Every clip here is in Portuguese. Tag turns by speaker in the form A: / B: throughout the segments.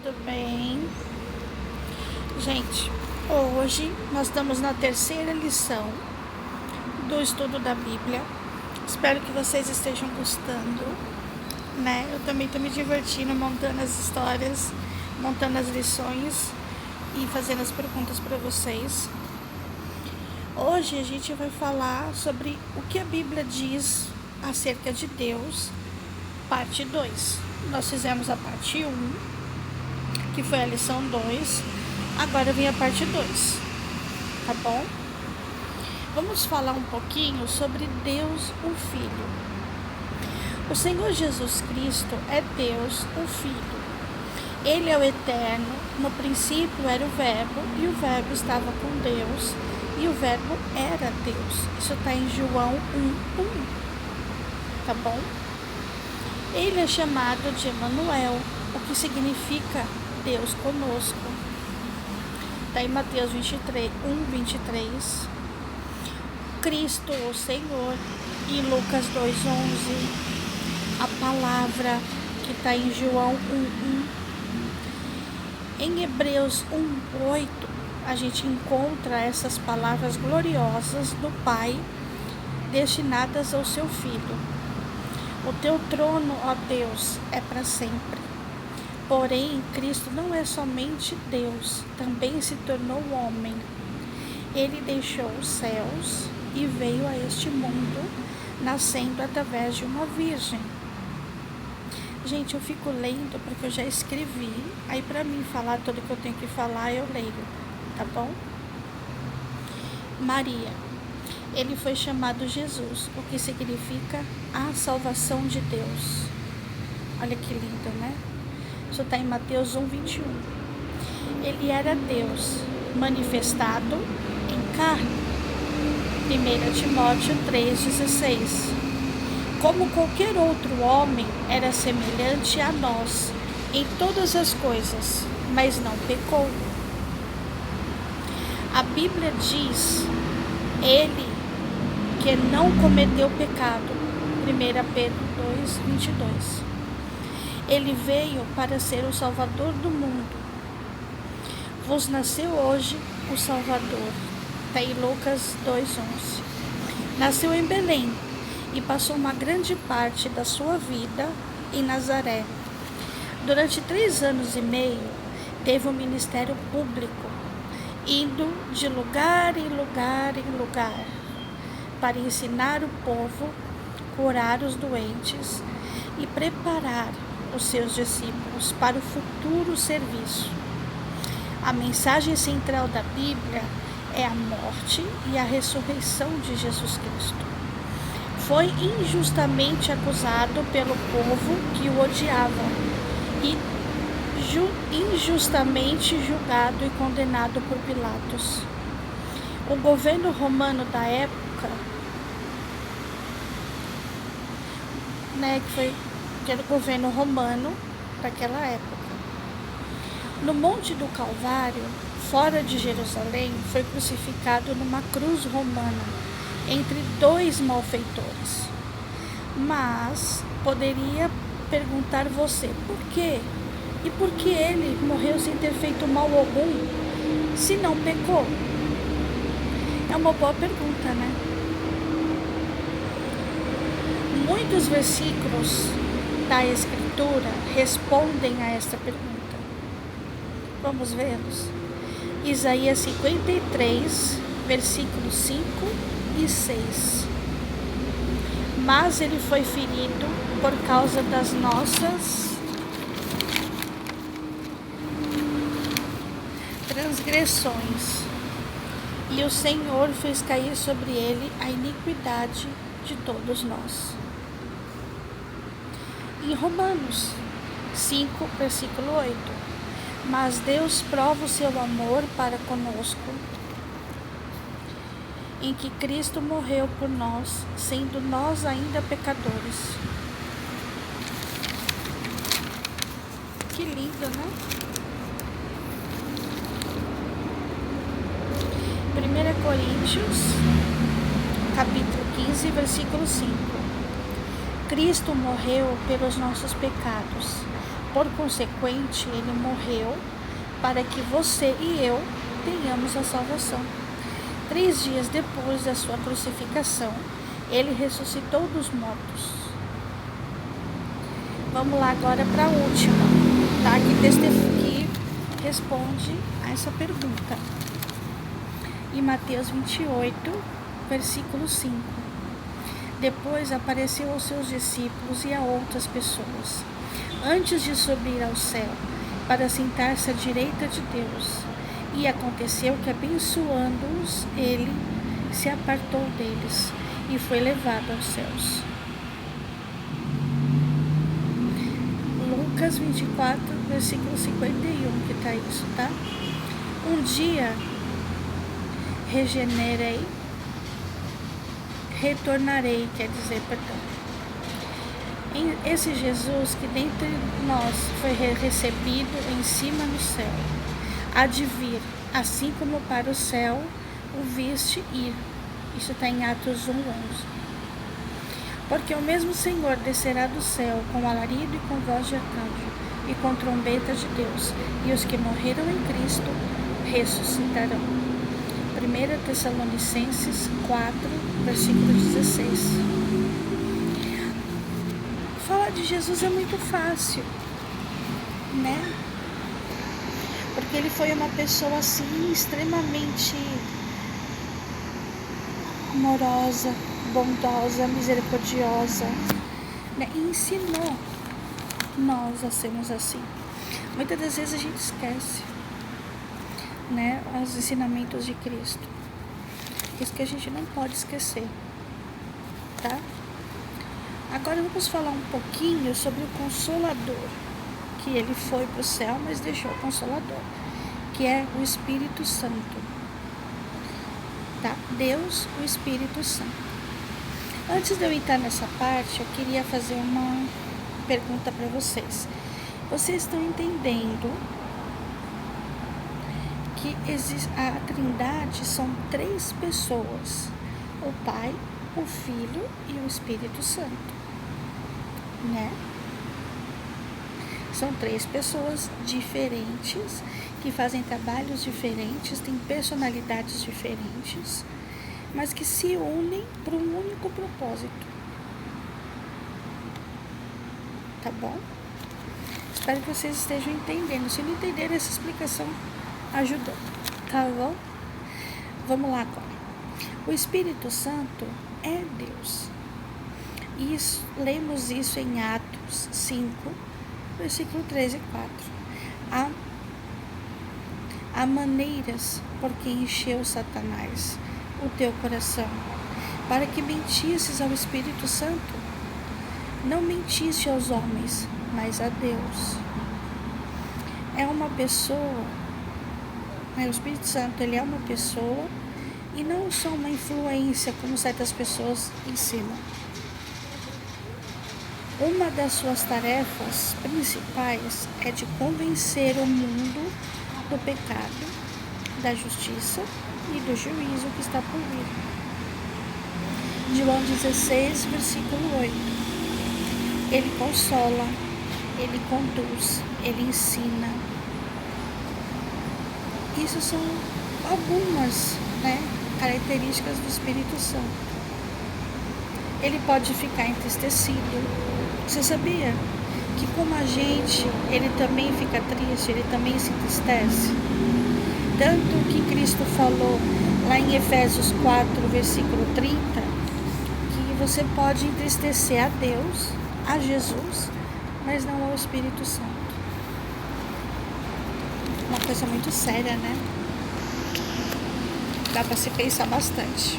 A: tudo bem? Gente, hoje nós estamos na terceira lição do estudo da Bíblia. Espero que vocês estejam gostando, né? Eu também estou me divertindo montando as histórias, montando as lições e fazendo as perguntas para vocês. Hoje a gente vai falar sobre o que a Bíblia diz acerca de Deus, parte 2. Nós fizemos a parte 1, que foi a lição 2. Agora vem a parte 2, tá bom? Vamos falar um pouquinho sobre Deus, o Filho. O Senhor Jesus Cristo é Deus, o Filho. Ele é o Eterno. No princípio era o Verbo, e o Verbo estava com Deus, e o Verbo era Deus. Isso está em João 1:1, tá bom? Ele é chamado de Emanuel, o que significa Deus conosco. Está em Mateus 1:23. Cristo, o Senhor, em Lucas 2:11. A palavra, que está em João 1:1. Em Hebreus 1:8, a gente encontra essas palavras gloriosas do Pai, destinadas ao seu Filho. O teu trono, ó Deus, é para sempre. Porém, Cristo não é somente Deus, também se tornou homem. Ele deixou os céus e veio a este mundo, nascendo através de uma virgem. Gente, eu fico lendo porque eu já escrevi, aí para mim falar tudo que eu tenho que falar, eu leio, tá bom? Maria. Ele foi chamado Jesus, o que significa a salvação de Deus. Olha que lindo, né? Isso está em Mateus 1:21. Ele era Deus, manifestado em carne. 1 Timóteo 3:16. Como qualquer outro homem, era semelhante a nós em todas as coisas, mas não pecou. A Bíblia diz, ele que não cometeu pecado. 1 Pedro 2:22. Ele veio para ser o Salvador do mundo. Vos nasceu hoje o Salvador. Está em Lucas 2:11. Nasceu em Belém e passou uma grande parte da sua vida em Nazaré. Durante 3 anos e meio, teve um ministério público, indo de lugar em lugar em lugar, para ensinar o povo, curar os doentes e preparar os seus discípulos para o futuro serviço. A mensagem central da Bíblia é a morte e a ressurreição de Jesus Cristo. Foi injustamente acusado pelo povo que o odiava e injustamente julgado e condenado por Pilatos. O governo romano da época, que era o governo romano daquela época. No Monte do Calvário, fora de Jerusalém, foi crucificado numa cruz romana, entre 2 malfeitores. Mas poderia perguntar você, por quê? E por que ele morreu sem ter feito mal algum, se não pecou? É uma boa pergunta, né? Muitos versículos da Escritura respondem a esta pergunta. Vamos vê-los. Isaías 53, versículos 5 e 6. Mas ele foi ferido por causa das nossas transgressões, e o Senhor fez cair sobre ele a iniquidade de todos nós. Em Romanos 5, versículo 8. Mas Deus prova o seu amor para conosco, em que Cristo morreu por nós, sendo nós ainda pecadores. Que lindo, né? 1 Coríntios, capítulo 15, versículo 5. Cristo morreu pelos nossos pecados, Por consequente, ele morreu para que você e eu tenhamos a salvação. 3 dias depois da sua crucificação, ele ressuscitou dos mortos. Vamos lá agora para a última, tá? Que responde a essa pergunta. Em Mateus 28, versículo 5. Depois apareceu aos seus discípulos e a outras pessoas, antes de subir ao céu, para sentar-se à direita de Deus. E aconteceu que, abençoando-os, ele se apartou deles e foi levado aos céus. Lucas 24, versículo 51, que está isso, tá? Um dia retornarei, quer dizer, perdão. Esse Jesus que dentre nós foi recebido em cima no céu, há de vir, assim como para o céu o viste ir. Isso está em Atos 1:11. Porque o mesmo Senhor descerá do céu com alarido e com voz de arcanjo e com trombeta de Deus, e os que morreram em Cristo ressuscitarão. 1 Tessalonicenses 4, versículo 16. Falar de Jesus é muito fácil, né? Porque ele foi uma pessoa assim extremamente amorosa, bondosa, misericordiosa, né? E ensinou nós a sermos assim. Muitas das vezes a gente esquece, né, os ensinamentos de Cristo. Isso que a gente não pode esquecer, tá? Agora vamos falar um pouquinho sobre o Consolador, que ele foi para o céu, mas deixou o Consolador, que é o Espírito Santo, tá? Deus, o Espírito Santo. Antes de eu entrar nessa parte, eu queria fazer uma pergunta para vocês. Vocês estão entendendo que a Trindade são 3 pessoas: o Pai, o Filho e o Espírito Santo, né? São 3 pessoas diferentes, que fazem trabalhos diferentes, têm personalidades diferentes, mas que se unem para um único propósito. Tá bom? Espero que vocês estejam entendendo. Se não entenderem, essa explicação ajudou. Tá bom? Vamos lá agora. O Espírito Santo é Deus. Lemos isso em Atos 5, versículo 3 e 4. Há maneiras por que encheu Satanás o teu coração, para que mentisses ao Espírito Santo. Não mentiste aos homens, mas a Deus. É uma pessoa, o Espírito Santo, ele é uma pessoa e não só uma influência, como certas pessoas ensinam. Uma das suas tarefas principais é de convencer o mundo do pecado, da justiça e do juízo que está por vir. João 16, versículo 8. Ele consola, ele conduz, ele ensina. Isso são algumas, características do Espírito Santo. Ele pode ficar entristecido. Você sabia que, como a gente, ele também fica triste, ele também se entristece? Tanto que Cristo falou lá em Efésios 4, versículo 30, que você pode entristecer a Deus, a Jesus, mas não ao Espírito Santo. Uma coisa muito séria, né? Dá para se pensar bastante.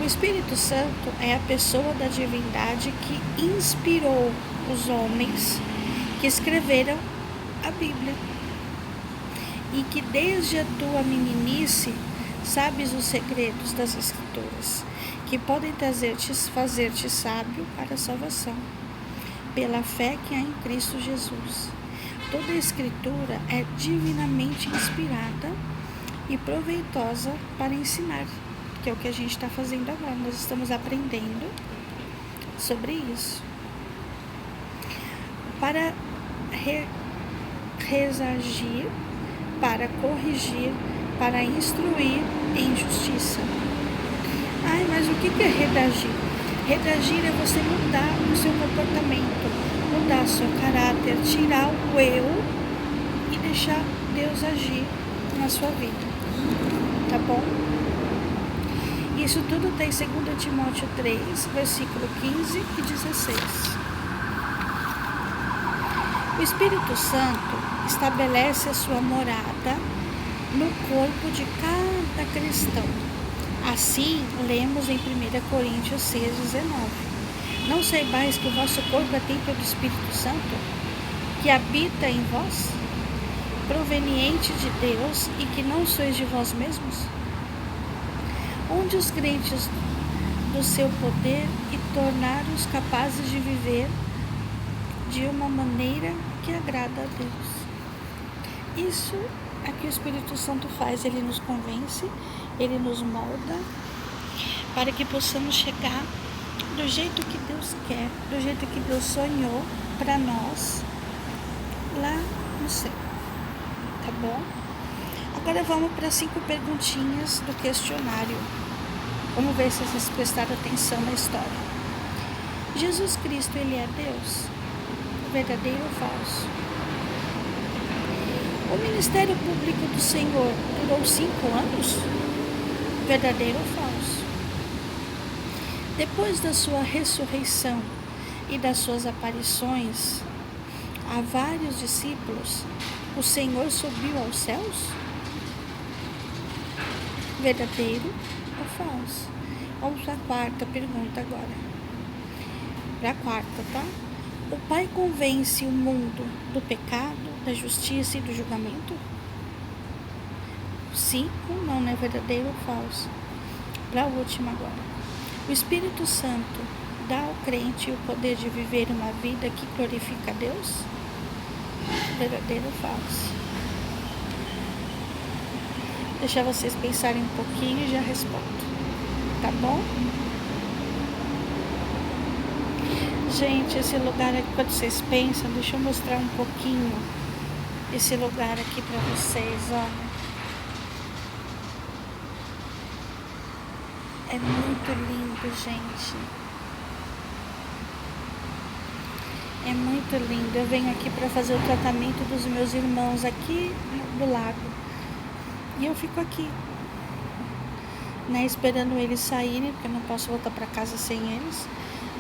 A: O Espírito Santo é a pessoa da divindade que inspirou os homens que escreveram a Bíblia e que desde a tua meninice sabes os segredos das Escrituras, que podem fazer-te sábio para a salvação, pela fé que há em Cristo Jesus. Toda a Escritura é divinamente inspirada e proveitosa para ensinar, que é o que a gente está fazendo agora. Nós estamos aprendendo sobre isso. para resargir, para corrigir, para instruir em justiça. Ai, mas o que é redargir? Redargir é você mudar o seu comportamento, mudar o seu caráter, tirar o eu e deixar Deus agir na sua vida. Tá bom? Isso tudo tem 2 Timóteo 3, versículo 15 e 16. O Espírito Santo estabelece a sua morada no corpo de cada cristão. Assim, lemos em 1 Coríntios 6,19. Não saibais que o vosso corpo é templo do Espírito Santo, que habita em vós, proveniente de Deus, e que não sois de vós mesmos? Onde os crentes do seu poder e tornar-os capazes de viver de uma maneira que agrada a Deus. Isso é que o Espírito Santo faz. Ele nos convence, ele nos molda para que possamos chegar do jeito que Deus quer, do jeito que Deus sonhou para nós lá no céu. Tá bom? Agora vamos para 5 perguntinhas do questionário. Vamos ver se vocês prestaram atenção na história. Jesus Cristo, ele é Deus? Verdadeiro ou falso? O ministério público do Senhor durou 5 anos? Verdadeiro ou falso? Depois da sua ressurreição e das suas aparições a vários discípulos, o Senhor subiu aos céus? Verdadeiro ou falso? Vamos para a 4ª pergunta agora. Para a 4ª, tá? O Pai convence o mundo do pecado, da justiça e do julgamento? 5, não é verdadeiro ou falso? Para a última agora. O Espírito Santo dá ao crente o poder de viver uma vida que glorifica a Deus? Verdadeiro ou falso? Deixar vocês pensarem um pouquinho e já respondo. Tá bom? Gente, esse lugar aqui, quando vocês pensam, deixa eu mostrar um pouquinho esse lugar aqui pra vocês, ó. É muito lindo, gente. É muito lindo. Eu venho aqui pra fazer o tratamento dos meus irmãos aqui do lago. E eu fico aqui, né, esperando eles saírem, porque eu não posso voltar para casa sem eles.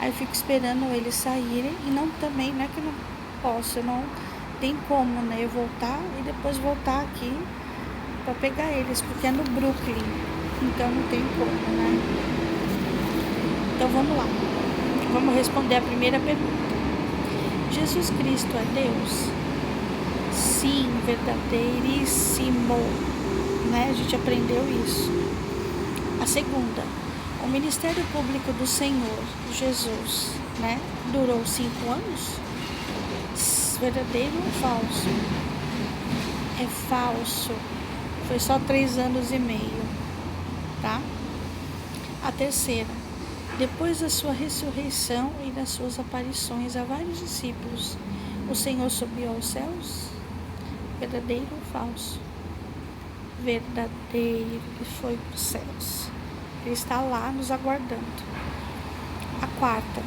A: Aí eu fico esperando eles saírem e não também, não é que eu não posso, não tem como, né, eu voltar e depois voltar aqui para pegar eles, porque é no Brooklyn, então não tem como, né? Então vamos lá, vamos responder a primeira pergunta. Jesus Cristo é Deus? Sim, verdadeiríssimo. Né? A gente aprendeu isso. A segunda, o ministério público do Senhor Jesus, né, durou 5 anos? Verdadeiro ou falso? É falso. Foi só 3 anos e meio, tá? A terceira, depois da sua ressurreição e das suas aparições a vários discípulos, o Senhor subiu aos céus? Verdadeiro ou falso? Verdadeiro, ele foi para os céus. Ele está lá nos aguardando. A 4ª,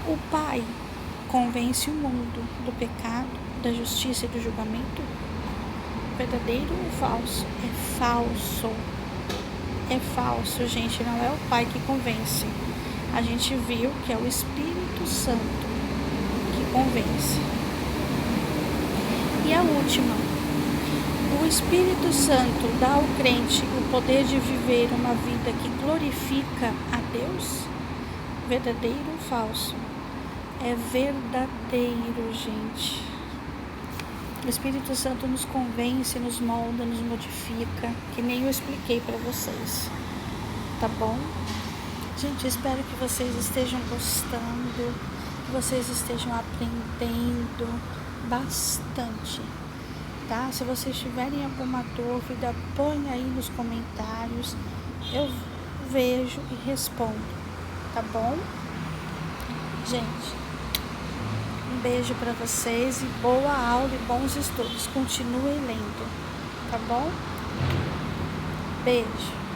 A: o Pai convence o mundo do pecado, da justiça e do julgamento? Verdadeiro ou falso? É falso. É falso, gente, não é o Pai que convence. A gente viu que é o Espírito Santo que convence. E a última, o Espírito Santo dá ao crente o poder de viver uma vida que glorifica a Deus? Verdadeiro ou falso? É verdadeiro, gente. O Espírito Santo nos convence, nos molda, nos modifica, que nem eu expliquei para vocês. Tá bom? Gente, eu espero que vocês estejam gostando, que vocês estejam aprendendo bastante. Tá? Se vocês tiverem alguma dúvida, põe aí nos comentários. Eu vejo e respondo. Tá bom? Gente, Um beijo para vocês e boa aula e bons estudos. Continuem lendo, tá bom? Beijo.